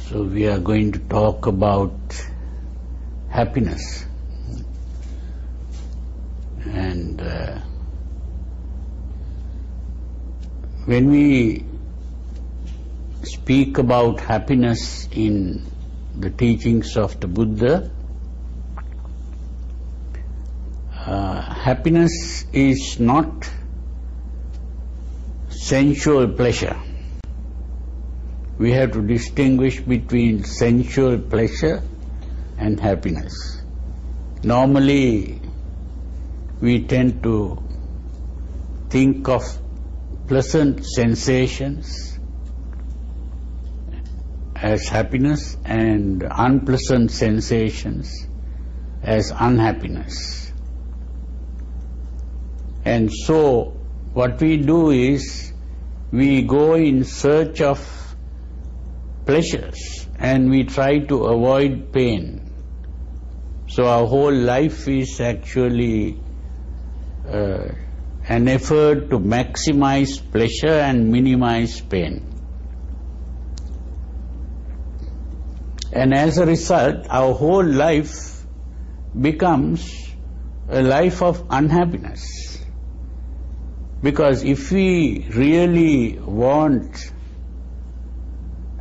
So we are going to talk about happiness. And when we speak about happiness in the teachings of the Buddha, happiness is not sensual pleasure. We have to distinguish between sensual pleasure and happiness. Normally, we tend to think of pleasant sensations as happiness and unpleasant sensations as unhappiness. And so, what we do is, we go in search of pleasures and we try to avoid pain. So our whole life is actually an effort to maximize pleasure and minimize pain. And as a result, our whole life becomes a life of unhappiness. Because if we really want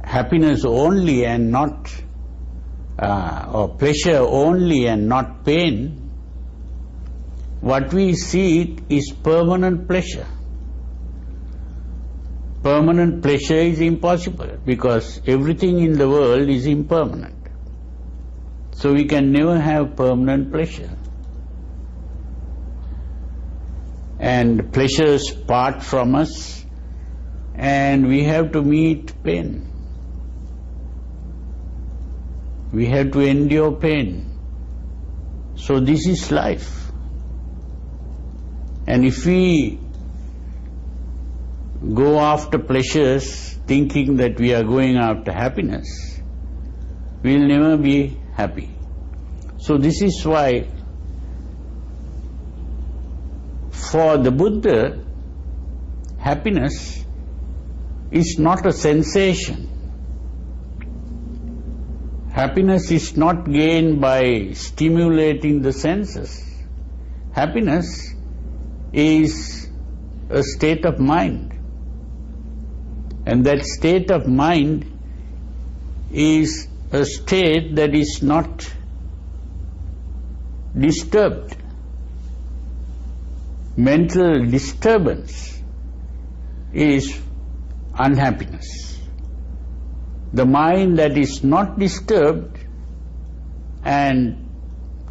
happiness only and not, or pleasure only and not pain, what we seek is permanent pleasure. Permanent pleasure is impossible because everything in the world is impermanent. So we can never have permanent pleasure. And pleasures part from us and we have to meet pain. We have to endure pain. So this is life. And if we go after pleasures thinking that we are going after happiness, we will never be happy. So this is why for the Buddha, happiness is not a sensation. Happiness is not gained by stimulating the senses. Happiness is a state of mind. And that state of mind is a state that is not disturbed. Mental disturbance is unhappiness. The mind that is not disturbed and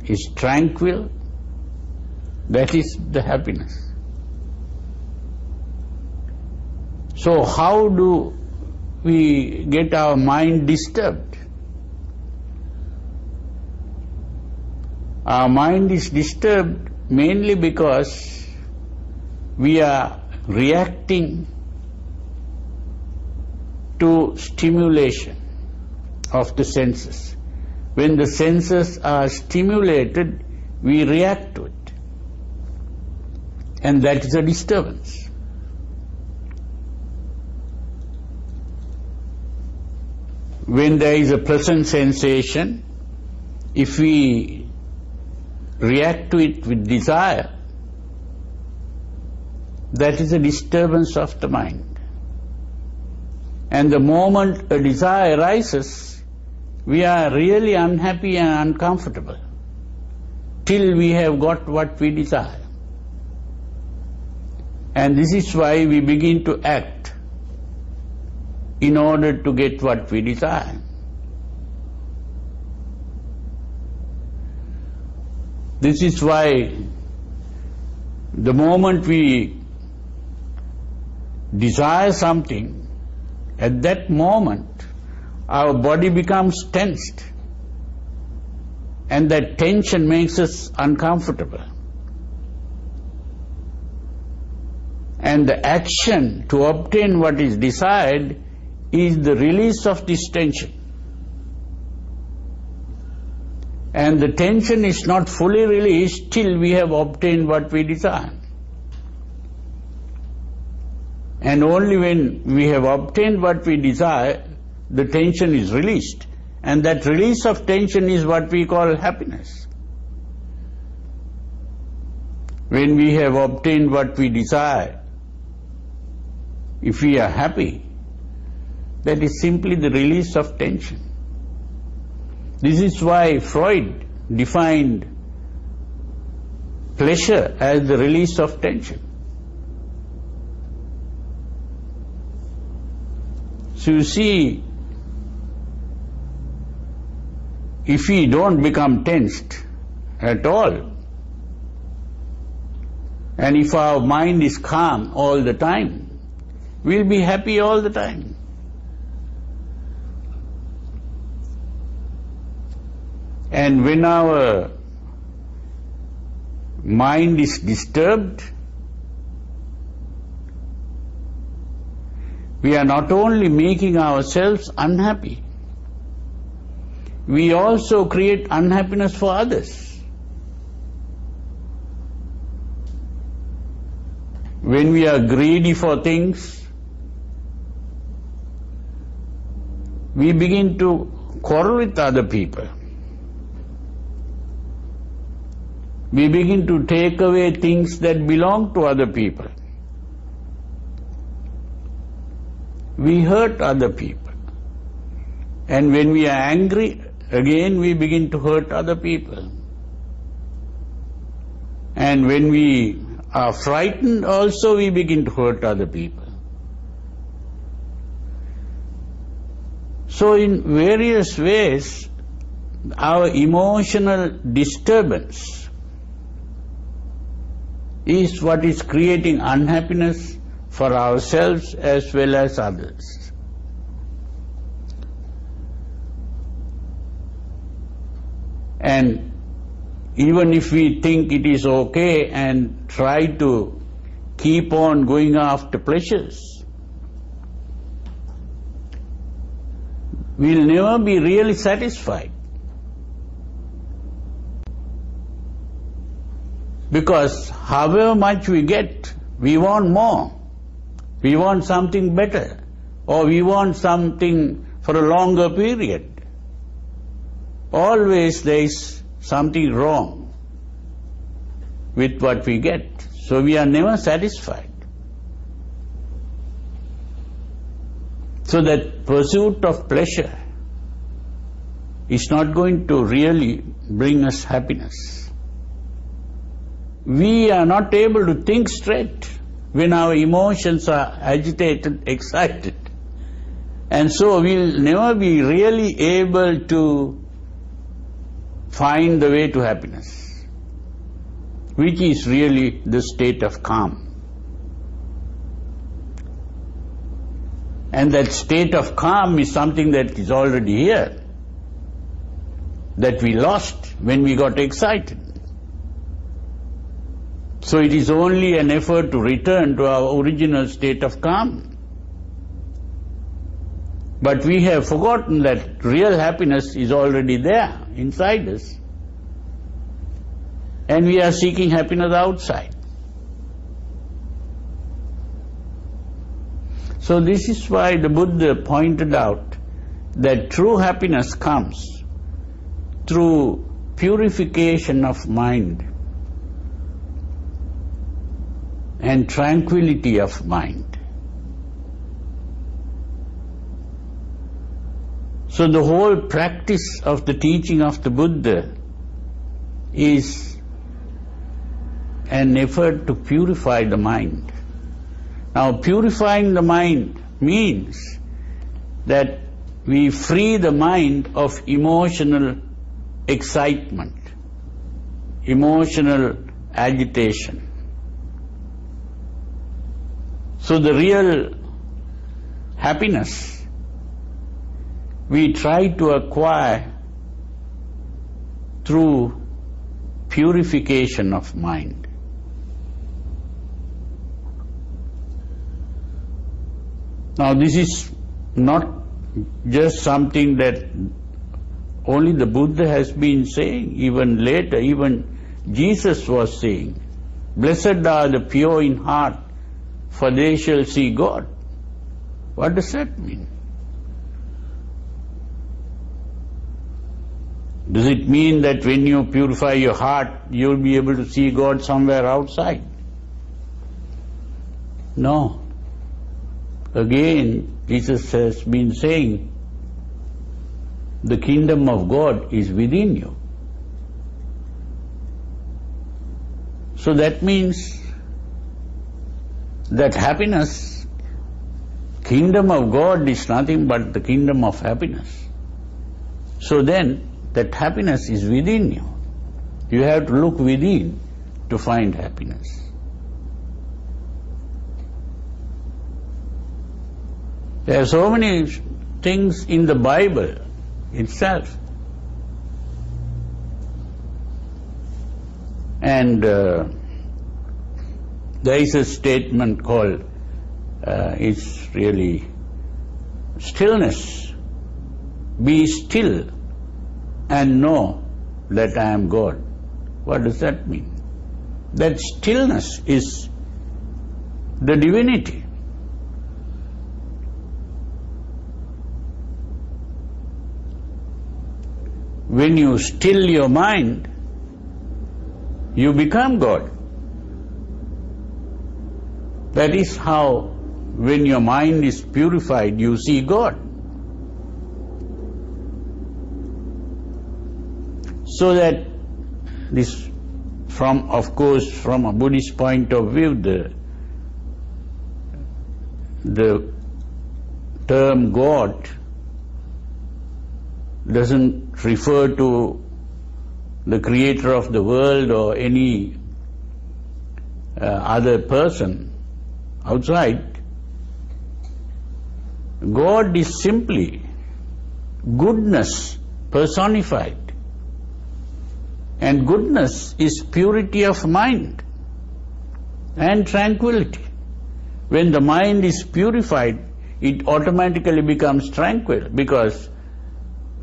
is tranquil, that is the happiness. So how do we get our mind disturbed? Our mind is disturbed mainly because we are reacting to stimulation of the senses. When the senses are stimulated, we react to it. And that is a disturbance. When there is a pleasant sensation, if we react to it with desire, that is a disturbance of the mind. And the moment a desire arises, we are really unhappy and uncomfortable till we have got what we desire. And this is why we begin to act in order to get what we desire. This is why the moment we desire something, at that moment our body becomes tensed, and that tension makes us uncomfortable. And the action to obtain what is desired is the release of this tension. And the tension is not fully released till we have obtained what we desire. And only when we have obtained what we desire, the tension is released. And that release of tension is what we call happiness. When we have obtained what we desire, if we are happy, that is simply the release of tension. This is why Freud defined pleasure as the release of tension. So you see, if we don't become tensed at all, and if our mind is calm all the time, we'll be happy all the time. And when our mind is disturbed, we are not only making ourselves unhappy, we also create unhappiness for others. When we are greedy for things, we begin to quarrel with other people. We begin to take away things that belong to other people. We hurt other people. And when we are angry, again we begin to hurt other people. And when we are frightened, also we begin to hurt other people. So in various ways, our emotional disturbance is what is creating unhappiness for ourselves as well as others. And even if we think it is okay and try to keep on going after pleasures, we'll never be really satisfied. Because however much we get, we want more. We want something better, or we want something for a longer period. Always there is something wrong with what we get. So we are never satisfied. So that pursuit of pleasure is not going to really bring us happiness. We are not able to think straight when our emotions are agitated, excited. And so we'll never be really able to find the way to happiness, which is really the state of calm. And that state of calm is something that is already here, that we lost when we got excited. So it is only an effort to return to our original state of calm. But we have forgotten that real happiness is already there inside us. And we are seeking happiness outside. So this is why the Buddha pointed out that true happiness comes through purification of mind and tranquility of mind. So the whole practice of the teaching of the Buddha is an effort to purify the mind. Now, purifying the mind means that we free the mind of emotional excitement, emotional agitation. So the real happiness we try to acquire through purification of mind. Now this is not just something that only the Buddha has been saying, even later, even Jesus was saying, "Blessed are the pure in heart, for they shall see God." What does that mean? Does it mean that when you purify your heart, you'll be able to see God somewhere outside? No. Again, Jesus has been saying, the kingdom of God is within you. So that means that happiness, kingdom of God is nothing but the kingdom of happiness. So then, that happiness is within you. You have to look within to find happiness. There are so many things in the Bible itself. And there is a statement called, it's really stillness. Be still and know that I am God. What does that mean? That stillness is the divinity. When you still your mind, you become God. That is how, when your mind is purified, you see God. So that this, of course, from a Buddhist point of view, the term God doesn't refer to the creator of the world or any other person outside. God is simply goodness personified. And goodness is purity of mind and tranquility. When the mind is purified, it automatically becomes tranquil, because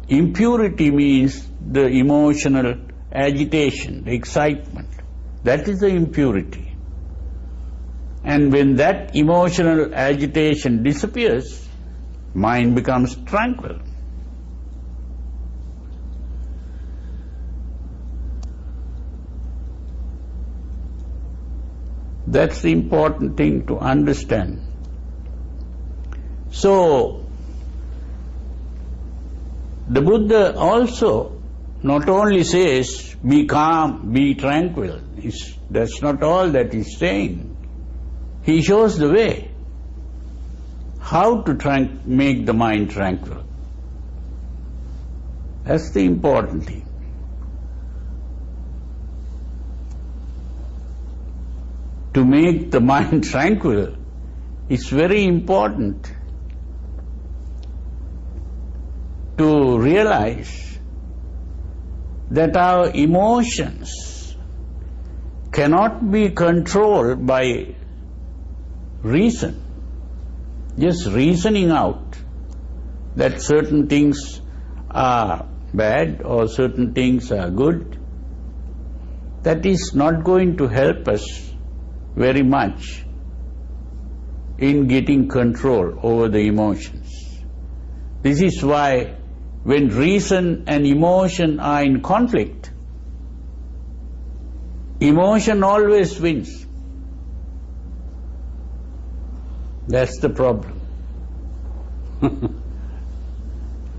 impurity means the emotional agitation, the excitement. That is the impurity. And when that emotional agitation disappears, mind becomes tranquil. That's the important thing to understand. So, the Buddha also not only says, be calm, be tranquil. That's not all that he's saying. He shows the way how to make the mind tranquil. That's the important thing. To make the mind tranquil, it's very important to realize that our emotions cannot be controlled by reason. Just reasoning out that certain things are bad or certain things are good, that is not going to help us very much in getting control over the emotions. This is why when reason and emotion are in conflict, emotion always wins. That's the problem.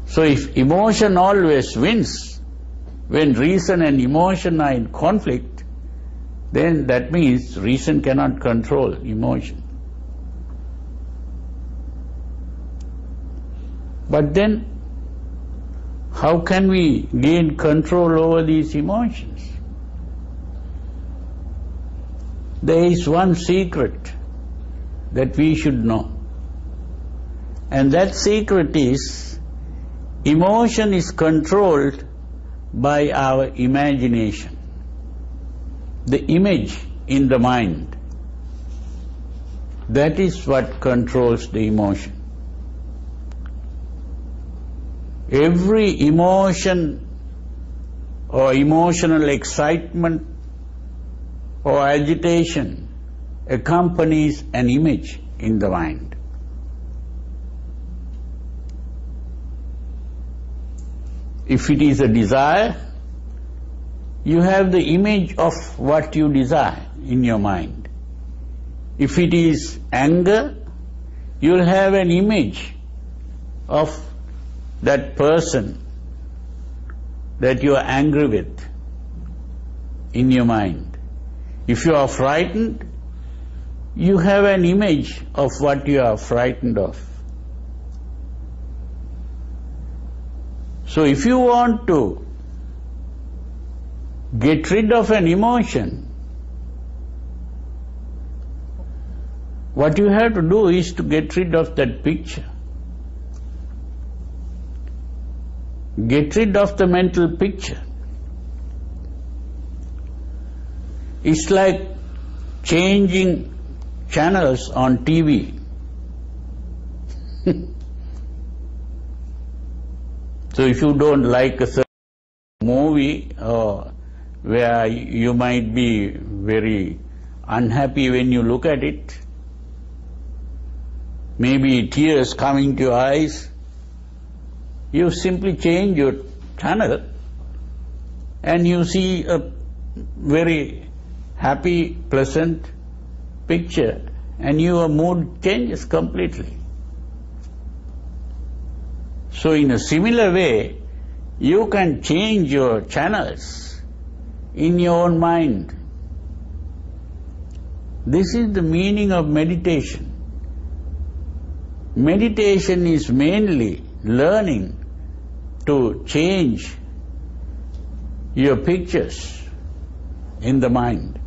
So if emotion always wins, when reason and emotion are in conflict, then that means reason cannot control emotion. But then, how can we gain control over these emotions? There is one secret that we should know. And that secret is, emotion is controlled by our imagination. The image in the mind, that is what controls the emotion. Every emotion or emotional excitement or agitation accompanies an image in the mind. If it is a desire, you have the image of what you desire in your mind. If it is anger, you will have an image of that person that you are angry with in your mind. If you are frightened, you have an image of what you are frightened of. So if you want to get rid of an emotion, what you have to do is to get rid of that picture. Get rid of the mental picture. It's like changing channels on TV. So if you don't like a certain movie or where you might be very unhappy when you look at it, maybe tears coming to your eyes, you simply change your channel and you see a very happy, pleasant picture and your mood changes completely. So in a similar way, you can change your channels in your own mind. This is the meaning of meditation. Meditation is mainly learning to change your pictures in the mind.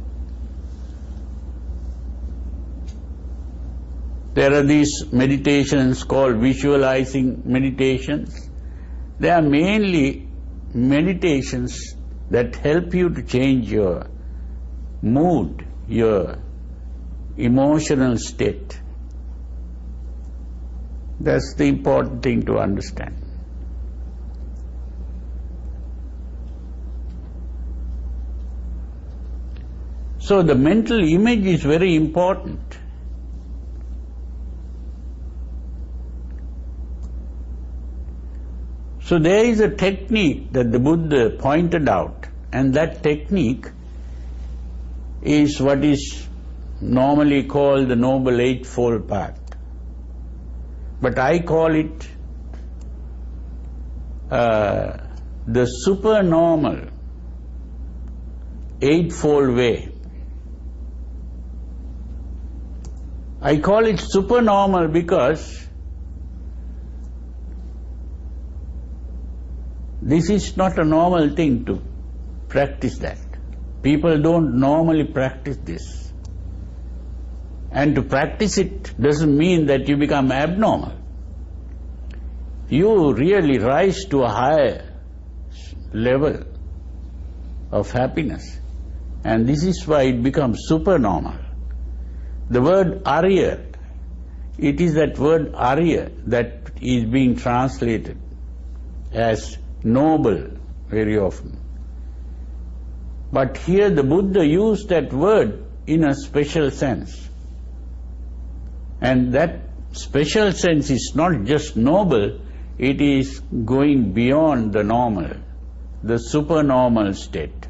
There are these meditations called visualizing meditations. They are mainly meditations that help you to change your mood, your emotional state. That's the important thing to understand. So the mental image is very important. So there is a technique that the Buddha pointed out, and that technique is what is normally called the Noble Eightfold Path. But I call it the supernormal Eightfold Way. I call it supernormal because this is not a normal thing to practice that. People don't normally practice this. And to practice it doesn't mean that you become abnormal. You really rise to a higher level of happiness. And this is why it becomes supernormal. The word Arya, it is that word Arya that is being translated as noble very often. But here the Buddha used that word in a special sense. And that special sense is not just noble, it is going beyond the normal, the supernormal state.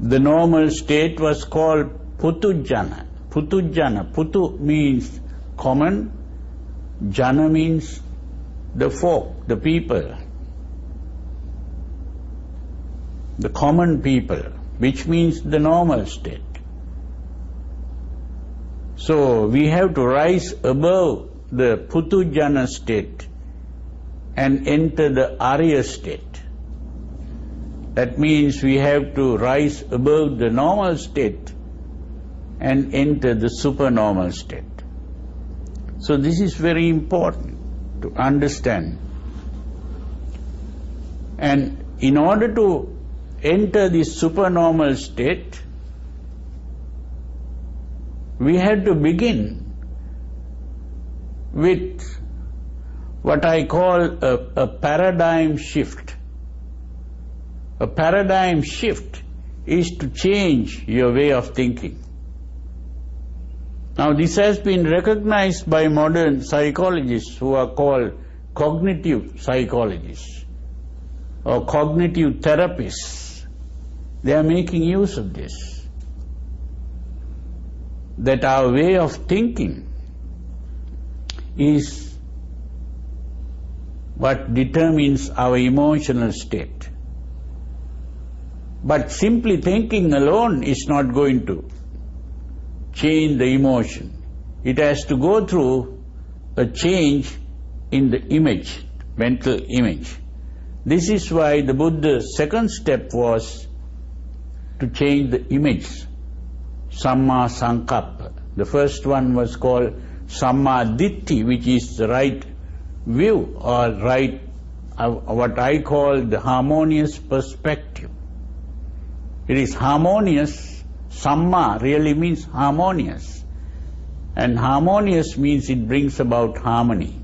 The normal state was called Putujjana. Putujjana. Putu means common, Jana means the folk, the people, the common people, which means the normal state. So we have to rise above the Putujjana state and enter the Arya state. That means we have to rise above the normal state and enter the supernormal state. So this is very important to understand. And in order to enter this supernormal state, we had to begin with what I call a paradigm shift. A paradigm shift is to change your way of thinking. Now this has been recognized by modern psychologists who are called cognitive psychologists or cognitive therapists. They are making use of this, that our way of thinking is what determines our emotional state. But simply thinking alone is not going to change the emotion. It has to go through a change in the image, mental image. This is why the Buddha's second step was to change the image, Samma Sankappa. The first one was called Samma Ditti, which is the right view or right, what I call the harmonious perspective. It is harmonious. Samma really means harmonious. And harmonious means it brings about harmony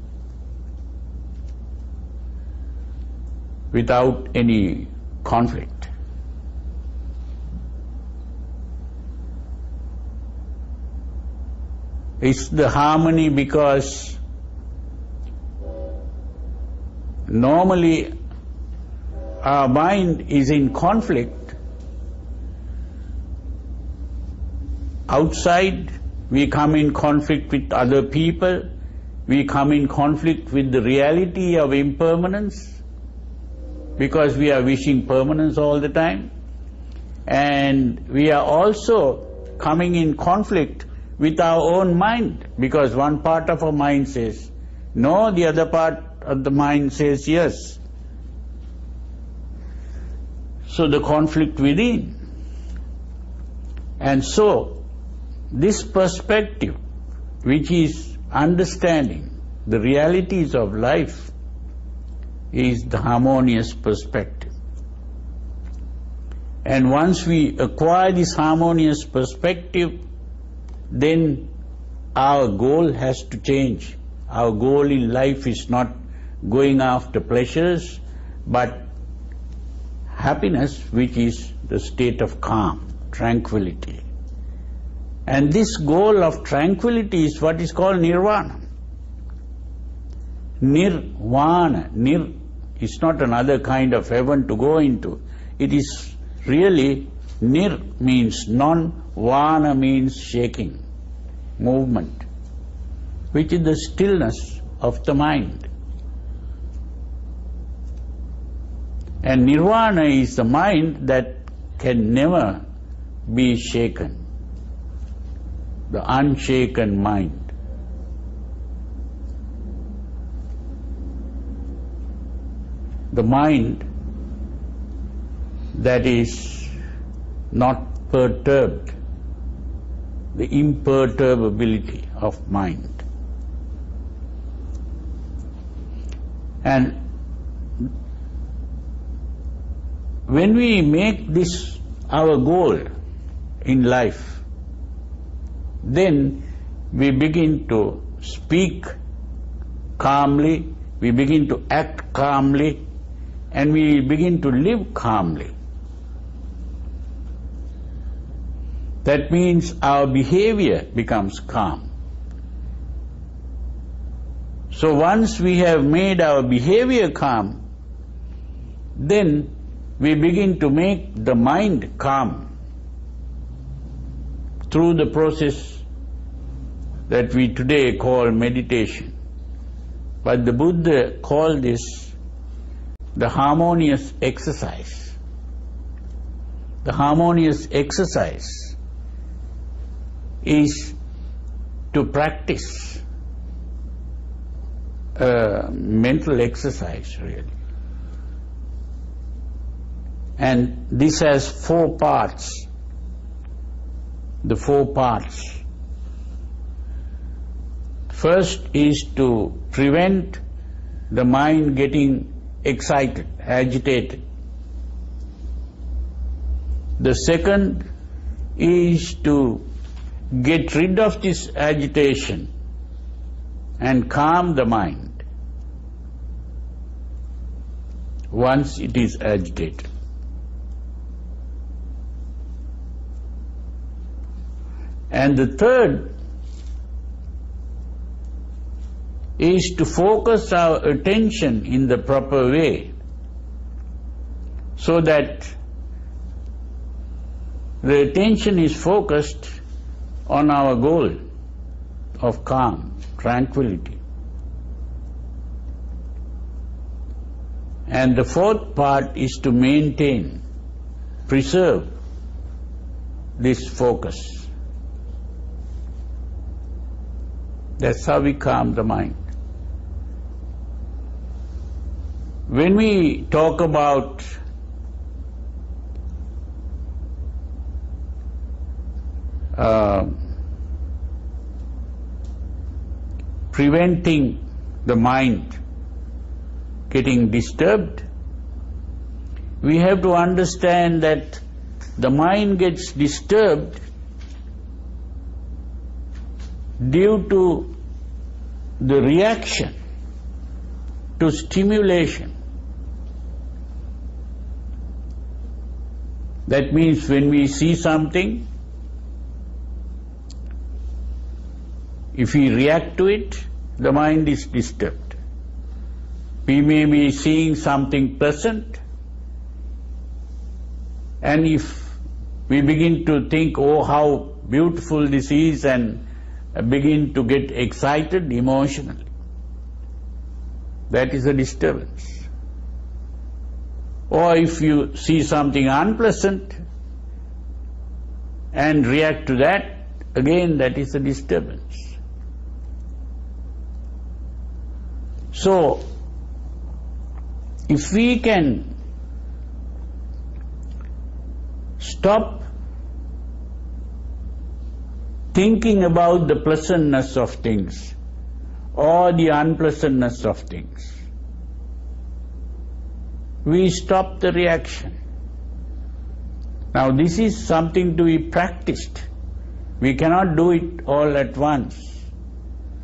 without any conflict. It's the harmony because normally our mind is in conflict. Outside, we come in conflict with other people, we come in conflict with the reality of impermanence, because we are wishing permanence all the time, and we are also coming in conflict with our own mind, because one part of our mind says no, the other part of the mind says yes. So the conflict within. And so this perspective, which is understanding the realities of life, is the harmonious perspective. And once we acquire this harmonious perspective, then our goal has to change. Our goal in life is not going after pleasures, but happiness, which is the state of calm, tranquility. And this goal of tranquility is what is called nirvana. Nirvana. Nir is not another kind of heaven to go into. It is really, nir means non, vana means shaking, movement, which is the stillness of the mind. And nirvana is the mind that can never be shaken, the unshaken mind. The mind that is not perturbed, the imperturbability of mind. And when we make this our goal in life, then we begin to speak calmly, we begin to act calmly, and we begin to live calmly. That means our behavior becomes calm. So once we have made our behavior calm, then we begin to make the mind calm through the process that we today call meditation. But the Buddha called this the harmonious exercise. The harmonious exercise is to practice mental exercise, really. And this has 4 parts. The 4 parts. First is to prevent the mind getting excited, agitated. The second is to get rid of this agitation and calm the mind once it is agitated. And the third is to focus our attention in the proper way, so that the attention is focused on our goal of calm, tranquility. And the fourth part is to maintain, preserve this focus. That's how we calm the mind. When we talk about preventing the mind getting disturbed, we have to understand that the mind gets disturbed due to the reaction to stimulation. That means when we see something, if we react to it, the mind is disturbed. We may be seeing something pleasant, and if we begin to think, oh, how beautiful this is, and begin to get excited emotionally, that is a disturbance. Or if you see something unpleasant and react to that, again that is a disturbance. So, if we can stop thinking about the pleasantness of things or the unpleasantness of things, we stop the reaction. Now this is something to be practiced. We cannot do it all at once.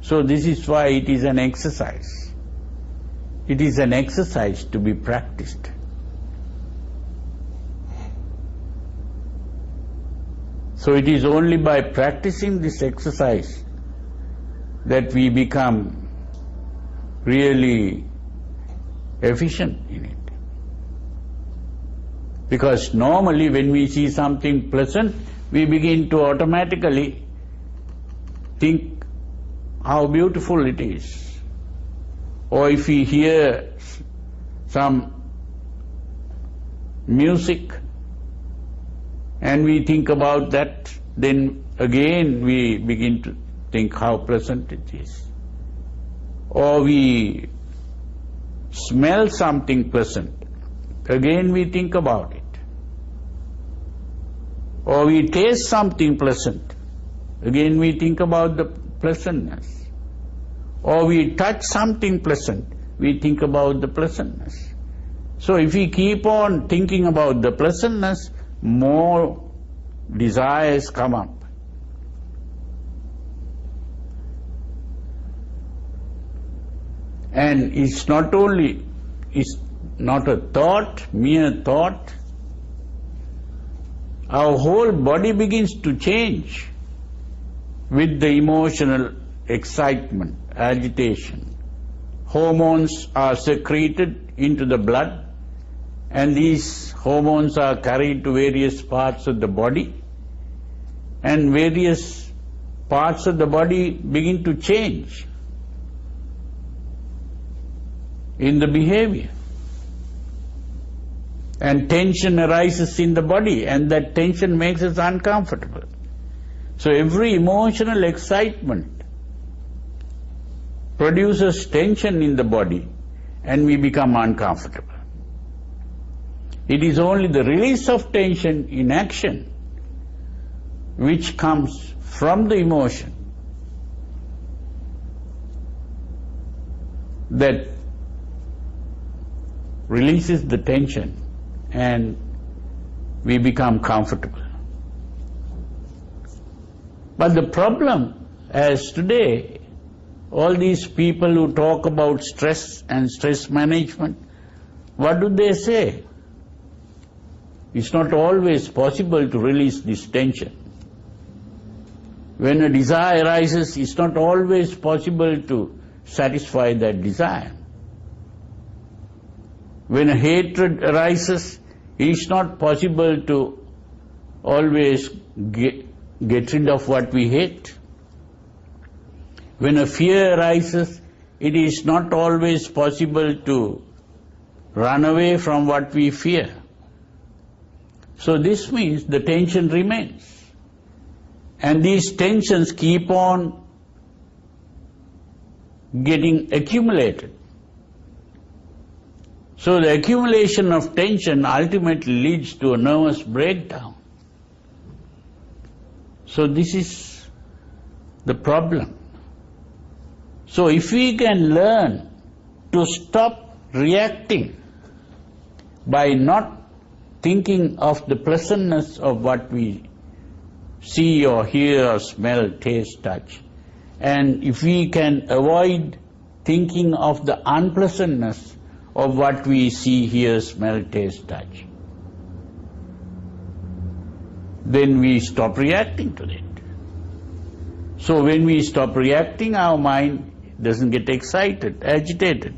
So this is why it is an exercise. It is an exercise to be practiced. So it is only by practicing this exercise that we become really efficient in it. Because normally when we see something pleasant, we begin to automatically think how beautiful it is. Or if we hear some music and we think about that, then again we begin to think how pleasant it is. Or we smell something pleasant, again we think about it. Or we taste something pleasant, again we think about the pleasantness. Or we touch something pleasant, we think about the pleasantness. So if we keep on thinking about the pleasantness, more desires come up. And it's not only, it's not a thought, mere thought. Our whole body begins to change with the emotional excitement, agitation. Hormones are secreted into the blood, and these hormones are carried to various parts of the body, and various parts of the body begin to change in the behavior. And tension arises in the body, and that tension makes us uncomfortable. So every emotional excitement produces tension in the body, and we become uncomfortable. It is only the release of tension in action which comes from the emotion that releases the tension, and we become comfortable. But the problem, as today, all these people who talk about stress and stress management, what do they say? It's not always possible to release this tension. When a desire arises, it's not always possible to satisfy that desire. When a hatred arises, it is not possible to always get rid of what we hate. When a fear arises, it is not always possible to run away from what we fear. So this means the tension remains. And these tensions keep on getting accumulated. So the accumulation of tension ultimately leads to a nervous breakdown. So this is the problem. So if we can learn to stop reacting by not thinking of the pleasantness of what we see or hear or smell, taste, touch, and if we can avoid thinking of the unpleasantness of what we see, hear, smell, taste, touch, then we stop reacting to it. So when we stop reacting, our mind doesn't get excited, agitated.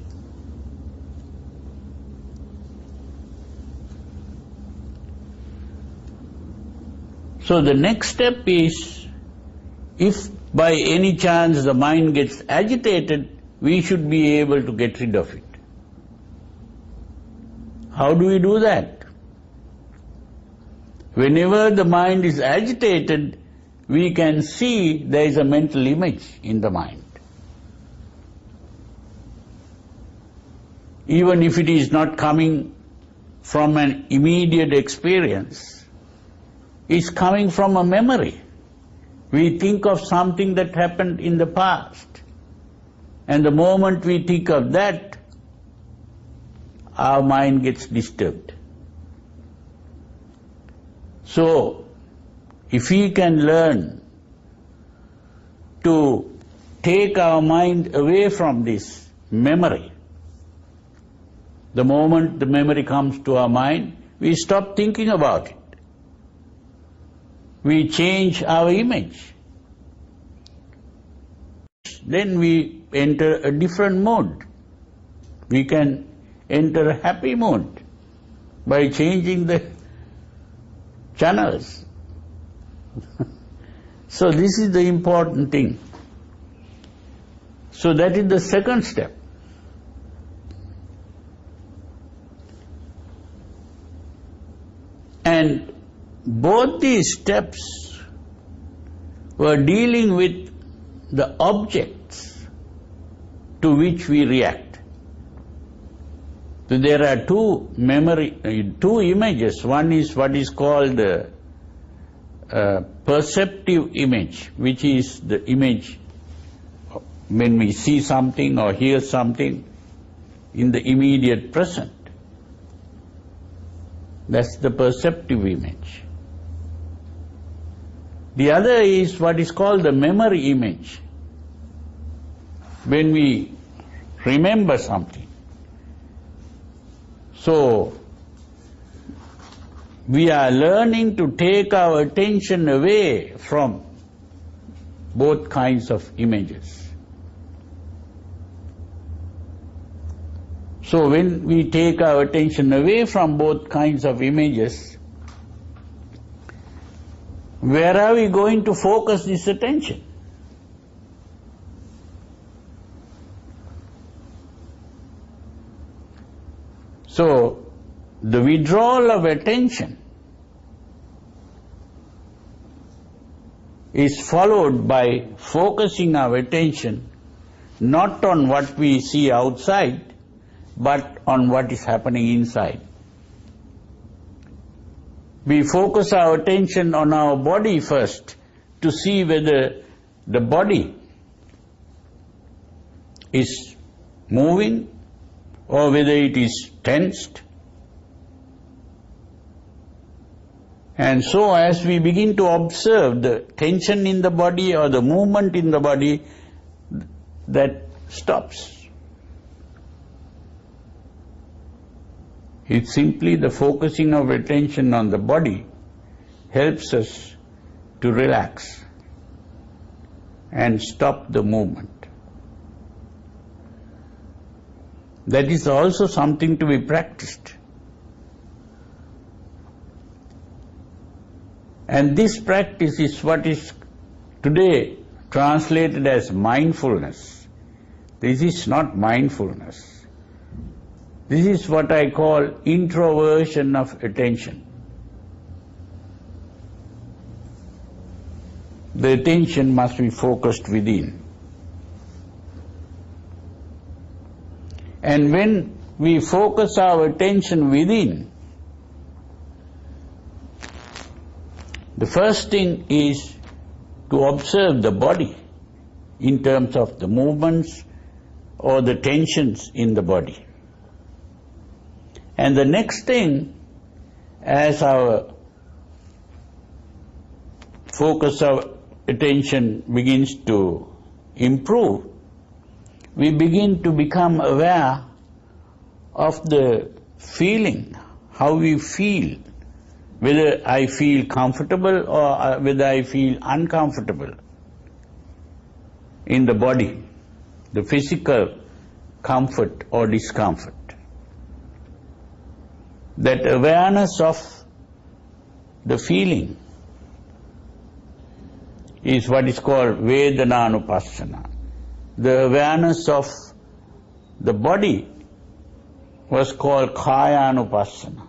So the next step is, if by any chance the mind gets agitated, we should be able to get rid of it. How do we do that? Whenever the mind is agitated, we can see there is a mental image in the mind. Even if it is not coming from an immediate experience, it's coming from a memory. We think of something that happened in the past, and the moment we think of that, our mind gets disturbed. So, if we can learn to take our mind away from this memory, the moment the memory comes to our mind, we stop thinking about it. We change our image. Then we enter a different mode. We can enter a happy mode by changing the channels. So this is the important thing. So that is the second step. And both these steps were dealing with the objects to which we react. So there are two images. One is what is called the perceptive image, which is the image when we see something or hear something in the immediate present. That's the perceptive image. The other is what is called the memory image. When we remember something. So, we are learning to take our attention away from both kinds of images. So when we take our attention away from both kinds of images, where are we going to focus this attention? So, the withdrawal of attention is followed by focusing our attention not on what we see outside, but on what is happening inside. We focus our attention on our body first to see whether the body is moving or whether it is tensed. And so as we begin to observe the tension in the body or the movement in the body, that stops. It's simply the focusing of attention on the body helps us to relax and stop the movement. That is also something to be practiced. And this practice is what is today translated as mindfulness. This is not mindfulness. This is what I call introversion of attention. The attention must be focused within. And when we focus our attention within, the first thing is to observe the body in terms of the movements or the tensions in the body. And the next thing, as our focus of attention begins to improve, we begin to become aware of the feeling, how we feel, whether I feel comfortable or whether I feel uncomfortable in the body, the physical comfort or discomfort. That awareness of the feeling is what is called Vedananupassana. The awareness of the body was called Kayanupassana.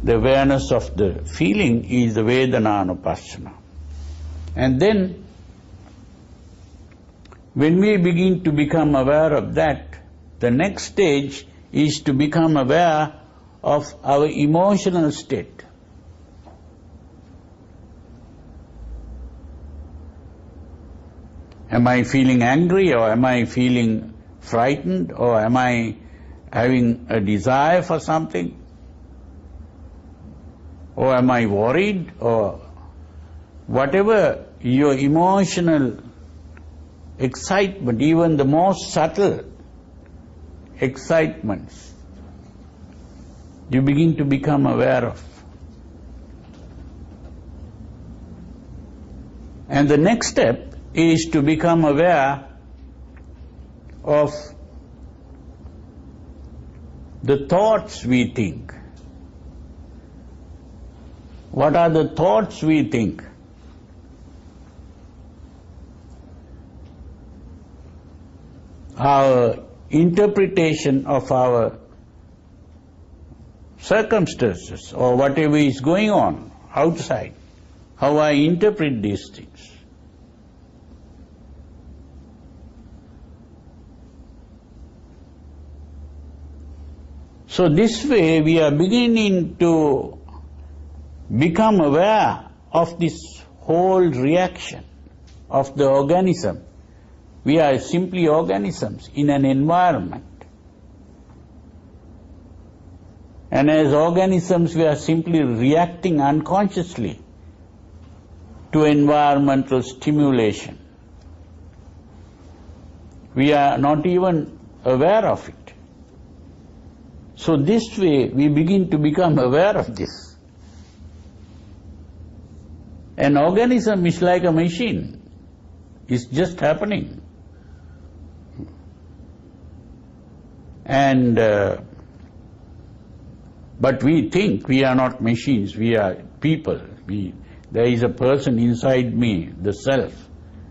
The awareness of the feeling is the Vedananupassana. And then, when we begin to become aware of that, the next stage is to become aware of our emotional state. Am I feeling angry, or am I feeling frightened, or am I having a desire for something? Or am I worried, or whatever your emotional excitement, even the most subtle excitements, you begin to become aware of. And the next step is to become aware of the thoughts we think. What are the thoughts we think? Our interpretation of our circumstances or whatever is going on outside, how I interpret these things. So this way we are beginning to become aware of this whole reaction of the organism. We are simply organisms in an environment. And as organisms we are simply reacting unconsciously to environmental stimulation. We are not even aware of it. So this way we begin to become aware of this. An organism is like a machine. It's just happening. And but we think we are not machines, we are people. There is a person inside me, the self,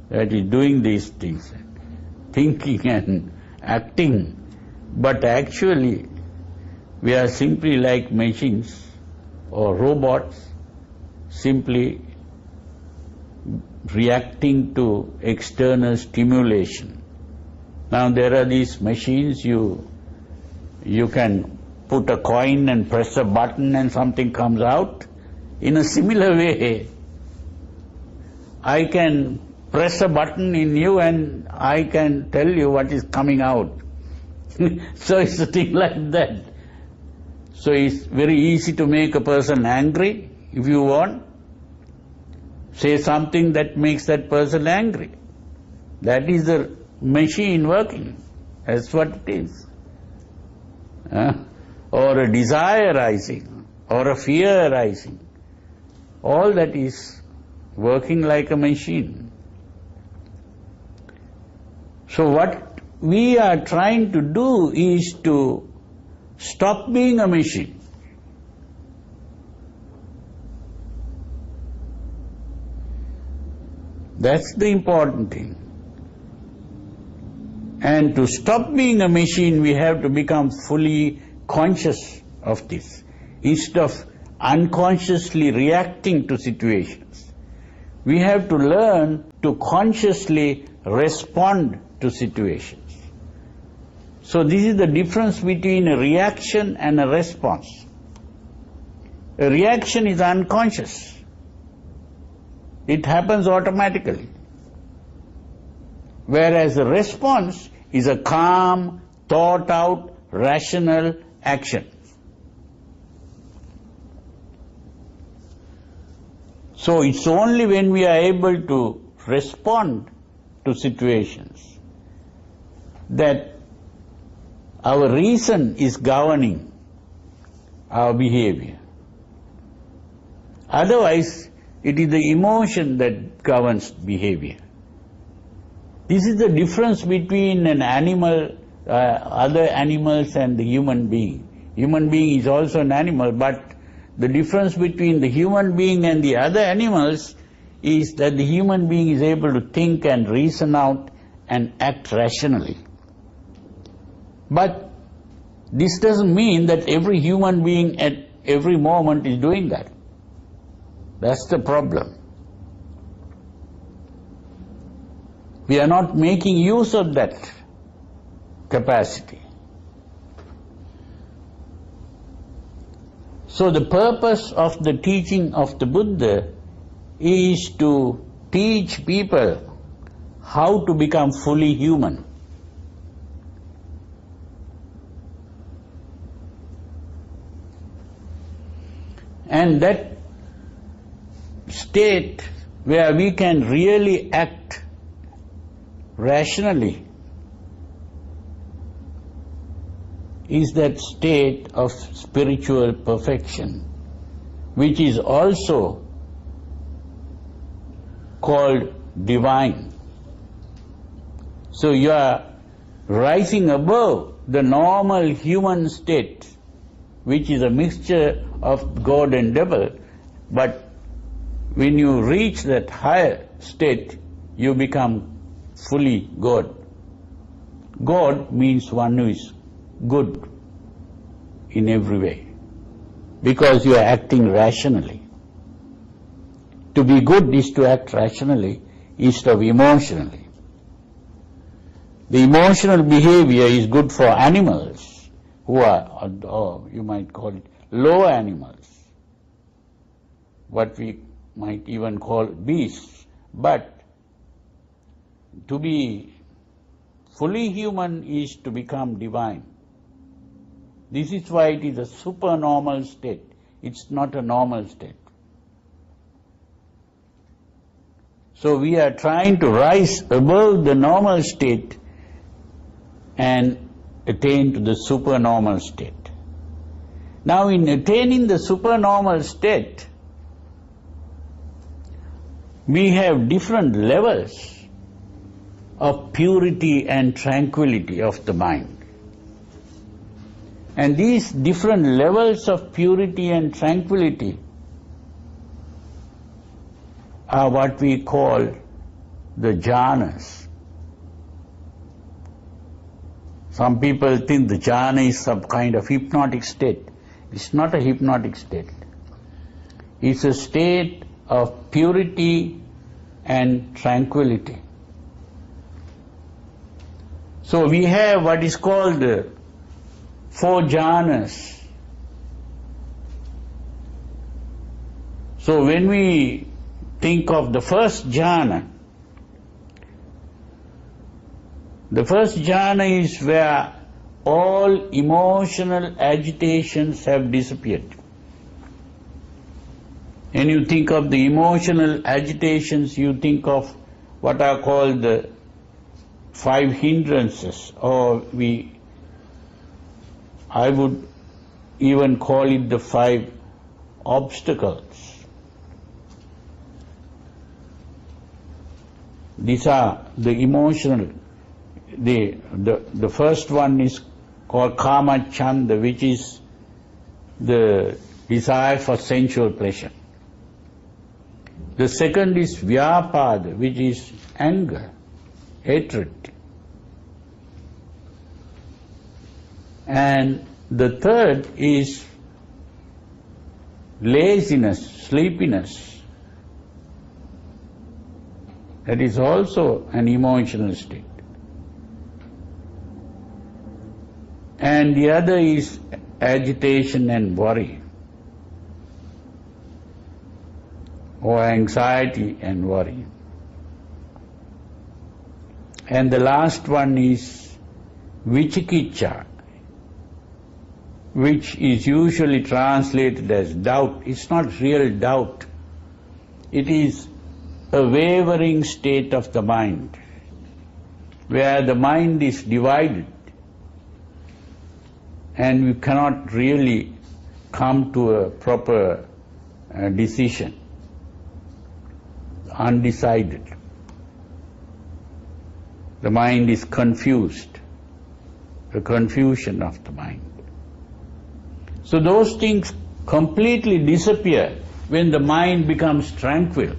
that is doing these things, thinking and acting. But actually, we are simply like machines or robots, simply reacting to external stimulation. Now there are these machines, you can put a coin and press a button and something comes out. In a similar way, I can press a button in you and I can tell you what is coming out. So it's a thing like that. So it's very easy to make a person angry if you want. Say something that makes that person angry. That is the machine working. That's what it is. Or a desire arising, or a fear arising. All that is working like a machine. So what we are trying to do is to stop being a machine. That's the important thing. And to stop being a machine, we have to become fully conscious of this, instead of unconsciously reacting to situations. We have to learn to consciously respond to situations. So this is the difference between a reaction and a response. A reaction is unconscious. It happens automatically. Whereas a response is a calm, thought out, rational action. So it's only when we are able to respond to situations that our reason is governing our behavior. Otherwise, it is the emotion that governs behavior. This is the difference between an animal, other animals and the human being. Human being is also an animal, but the difference between the human being and the other animals is that the human being is able to think and reason out and act rationally. But this doesn't mean that every human being at every moment is doing that. That's the problem. We are not making use of that capacity. So the purpose of the teaching of the Buddha is to teach people how to become fully human. And that state where we can really act rationally is that state of spiritual perfection, which is also called divine. So you are rising above the normal human state, which is a mixture of God and devil, but when you reach that higher state, you become fully God. God means one who is good in every way, because you are acting rationally. To be good is to act rationally instead of emotionally. The emotional behavior is good for animals who are, or you might call it lower animals, what we might even call beasts. But to be fully human is to become divine. This is why it is a supernormal state. It's not a normal state. So we are trying to rise above the normal state and attain to the supernormal state. Now in attaining the supernormal state, we have different levels of purity and tranquility of the mind. And these different levels of purity and tranquility are what we call the jhanas. Some people think the jhana is some kind of hypnotic state. It's not a hypnotic state. It's a state of purity and tranquility. So we have what is called 4 jhanas. So when we think of the first jhana is where all emotional agitations have disappeared. When you think of the emotional agitations, you think of what are called the 5 hindrances, or I would even call it the 5 obstacles. These are the emotional the first one is called Kama Chanda, which is the desire for sensual pleasure. The second is Vyapada, which is anger, hatred. And the third is laziness, sleepiness. That is also an emotional state. And the other is agitation and worry, or anxiety and worry. And the last one is Vichikicha, which is usually translated as doubt. It's not real doubt. It is a wavering state of the mind, where the mind is divided and we cannot really come to a proper decision, undecided. The mind is confused, the confusion of the mind. So those things completely disappear when the mind becomes tranquil,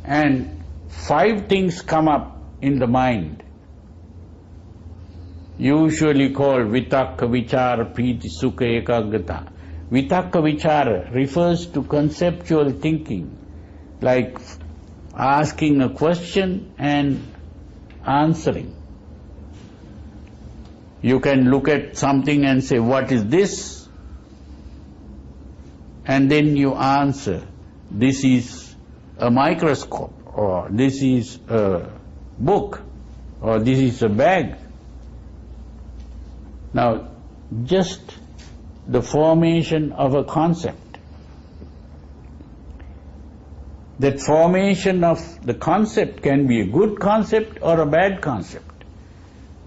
and 5 things come up in the mind, usually called Vitakka, Vichara, Priti, Sukha, Ekaggata. Vitakka, Vichara refers to conceptual thinking, like asking a question and answering. You can look at something and say, what is this? And then you answer, this is a microscope, or this is a book, or this is a bag. Now, just the formation of a concept. That formation of the concept can be a good concept or a bad concept.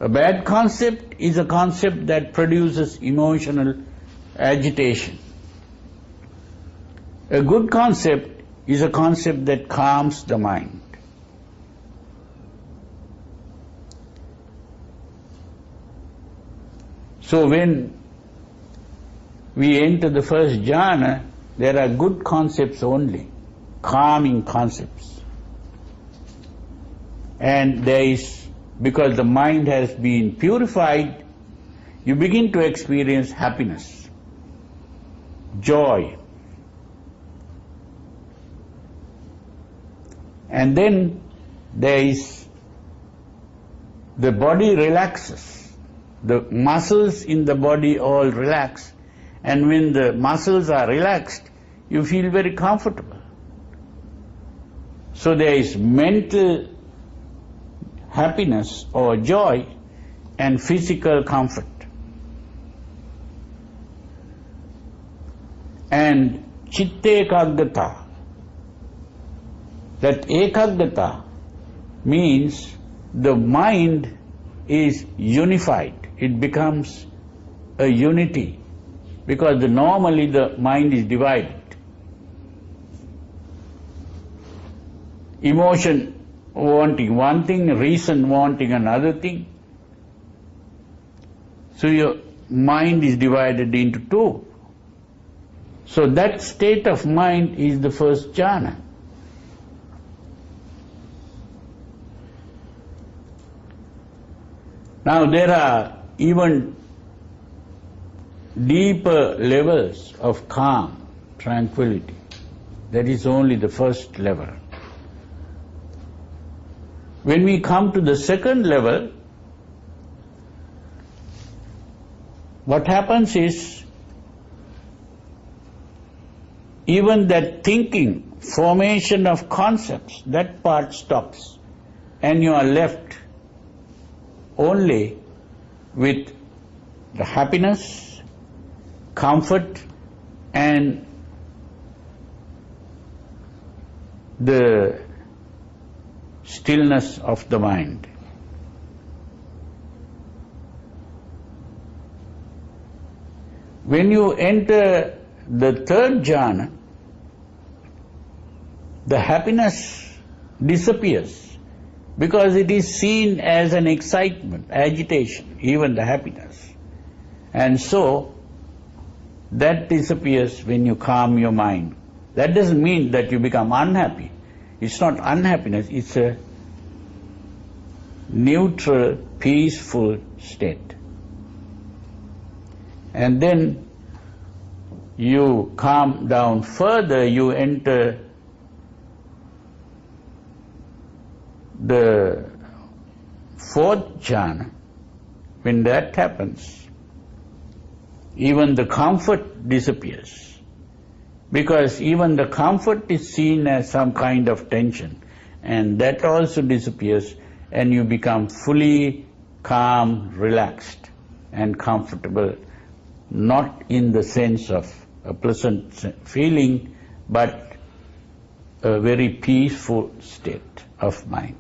A bad concept is a concept that produces emotional agitation. A good concept is a concept that calms the mind. So when we enter the first jhana, there are good concepts only, calming concepts. And there is, because the mind has been purified, you begin to experience happiness, joy. And then there is, the body relaxes. The muscles in the body all relax, and when the muscles are relaxed, you feel very comfortable. So there is mental happiness or joy and physical comfort. And chitta ekaggata, that ekaggata means the mind is unified. It becomes a unity, because normally the mind is divided. Emotion wanting one thing, reason wanting another thing. So your mind is divided into 2. So that state of mind is the first jhana. Now there are even deeper levels of calm, tranquility. That is only the first level. When we come to the second level, what happens is, even that thinking, formation of concepts, that part stops, and you are left only with the happiness, comfort, and the stillness of the mind. When you enter the third jhana, the happiness disappears because it is seen as an excitement, agitation, even the happiness. And so, that disappears when you calm your mind. That doesn't mean that you become unhappy. It's not unhappiness, it's a neutral, peaceful state. And then you calm down further, you enter the fourth jhana. When that happens, even the comfort disappears, because even the comfort is seen as some kind of tension, and that also disappears, and you become fully calm, relaxed and comfortable, not in the sense of a pleasant feeling, but a very peaceful state of mind.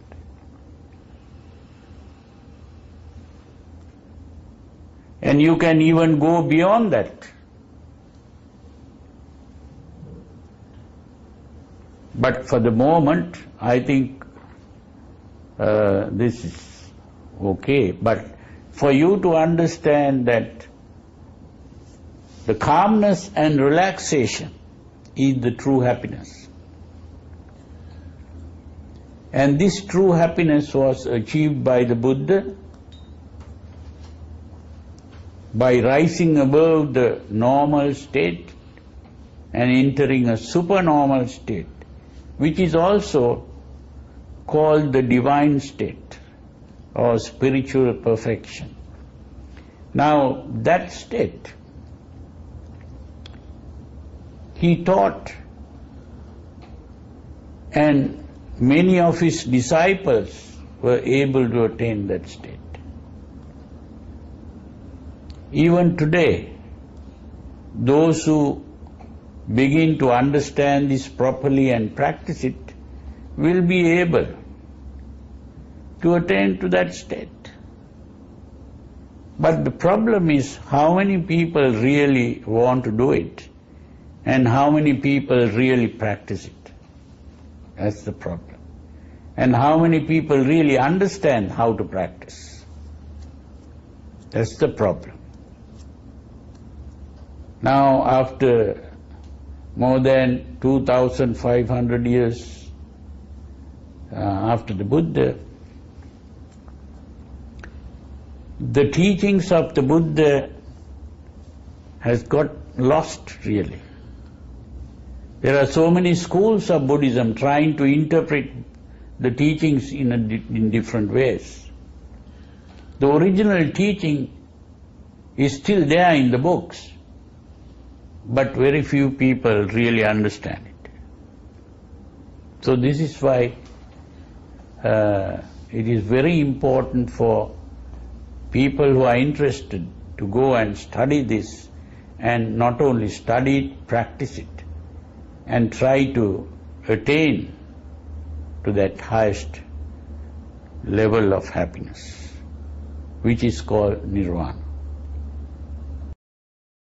And you can even go beyond that. But for the moment, I think this is okay. But for you to understand that the calmness and relaxation is the true happiness. And this true happiness was achieved by the Buddha by rising above the normal state and entering a supernormal state, which is also called the divine state or spiritual perfection. Now, that state, he taught, and many of his disciples were able to attain that state. Even today, those who begin to understand this properly and practice it will be able to attain to that state. But the problem is how many people really want to do it and how many people really practice it. That's the problem. And how many people really understand how to practice. That's the problem. Now, after more than 2,500 years after the Buddha, the teachings of the Buddha has got lost really. There are so many schools of Buddhism trying to interpret the teachings in different ways. The original teaching is still there in the books, but very few people really understand it. So this is why it is very important for people who are interested to go and study this, and not only study it, practice it, and try to attain to that highest level of happiness, which is called nirvana.